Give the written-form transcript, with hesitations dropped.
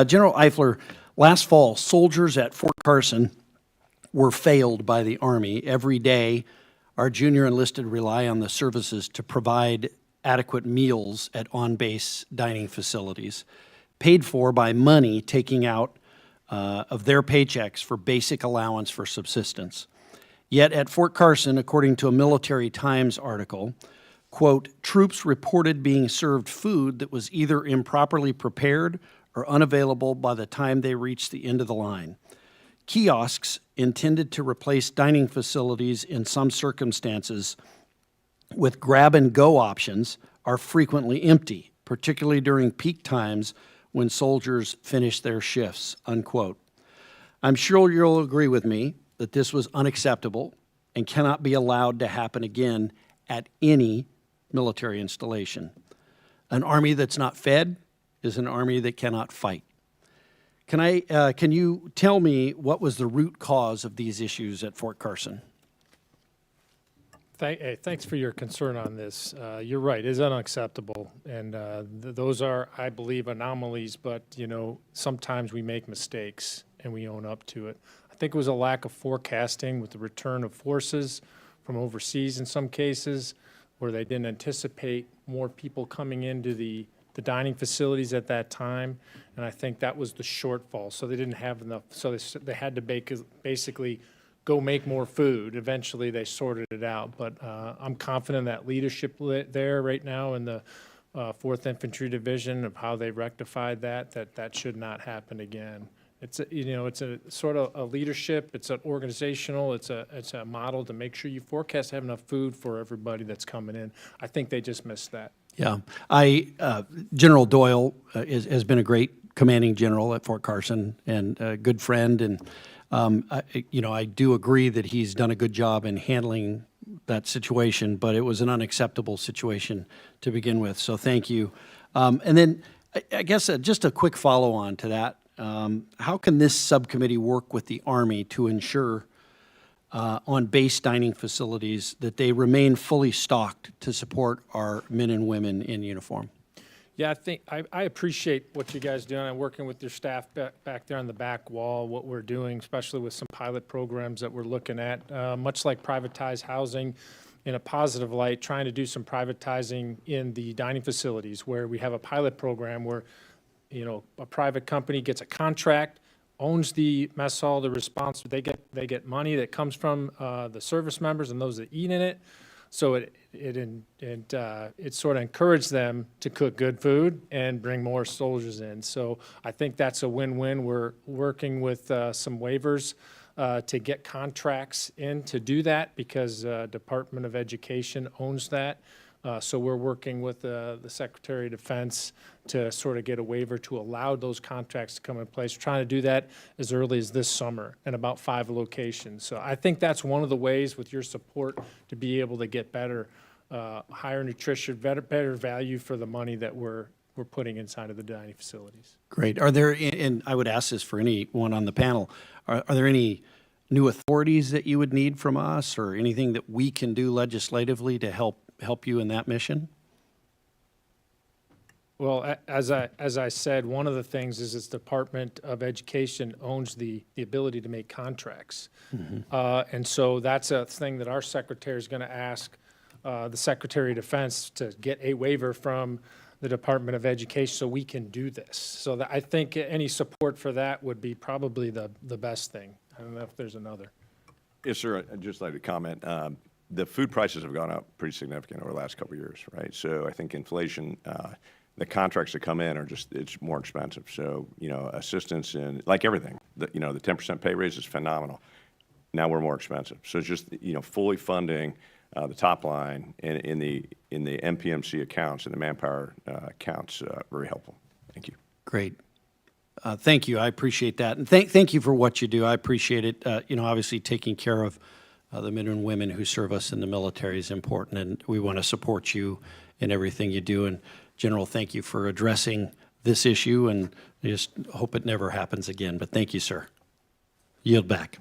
General Eifler, last fall, soldiers at Fort Carson were failed by the Army. Every day, our junior enlisted rely on the services to provide adequate meals at on-base dining facilities, paid for by money taking out of their paychecks for basic allowance for subsistence. Yet at Fort Carson, according to a Military Times article, quote, troops reported being served food that was either improperly prepared or unavailable by the time they reached the end of the line. Kiosks intended to replace dining facilities in some circumstances with grab-and-go options are frequently empty, particularly during peak times when soldiers finish their shifts, unquote. I'm sure you'll agree with me that this was unacceptable and cannot be allowed to happen again at any military installation. An army that's not fed is an army that cannot fight. Can you tell me what was the root cause of these issues at Fort Carson? Thanks for your concern on this. You're right, it's unacceptable, and those are, I believe, anomalies, but sometimes we make mistakes and we own up to it. I think it was a lack of forecasting with the return of forces from overseas in some cases, where they didn't anticipate more people coming into the dining facilities at that time, and I think that was the shortfall. So they didn't have enough, so they had to basically go make more food. Eventually they sorted it out, but I'm confident that leadership there right now in the 4th Infantry Division of how they rectified that should not happen again. It's it's a sort of a leadership, it's an organizational, it's a model to make sure you forecast have enough food for everybody that's coming in. I think they just missed that. Yeah, General Doyle has been a great commanding general at Fort Carson and a good friend, and I do agree that he's done a good job in handling that situation, but it was an unacceptable situation to begin with, so thank you. And then I guess just a quick follow-on to that. How can this subcommittee work with the Army to ensure on base dining facilities that they remain fully stocked to support our men and women in uniform? Yeah, I appreciate what you guys are doing. I'm working with your staff back there on the back wall, what we're doing, especially with some pilot programs that we're looking at, much like privatized housing in a positive light, trying to do some privatizing in the dining facilities where we have a pilot program where a private company gets a contract, owns the mess hall, the response, they get money that comes from the service members and those that eat in it. So it sort of encouraged them to cook good food and bring more soldiers in. So I think that's a win-win. We're working with some waivers to get contracts in to do that because Department of Education owns that. So we're working with the Secretary of Defense to sort of get a waiver to allow those contracts to come in place. We're trying to do that as early as this summer in about 5 locations. So I think that's one of the ways with your support to be able to get better, higher nutrition, better value for the money that we're putting inside of the dining facilities. Great. Are there, and I would ask this for anyone on the panel, are there any new authorities that you would need from us or anything that we can do legislatively to help you in that mission? Well, as I said, one of the things is this Department of Education owns the ability to make contracts. Mm-hmm. And so that's a thing that our secretary is going to ask the Secretary of Defense to get a waiver from the Department of Education so we can do this. So that I think any support for that would be probably the best thing. I don't know if there's another. Yes, sir. I'd just like to comment. The food prices have gone up pretty significant over the last couple of years, right? So I think inflation, the contracts that come in are it's more expensive. So, assistance in, like everything, the 10% pay raise is phenomenal. Now we're more expensive. So it's just, fully funding the top line in the MPMC accounts and the manpower accounts, very helpful. Thank you. Great. Thank you. I appreciate that. And thank you for what you do. I appreciate it. Obviously taking care of the men and women who serve us in the military is important, and we want to support you in everything you do. And General, thank you for addressing this issue, and I just hope it never happens again. But thank you, sir. Yield back.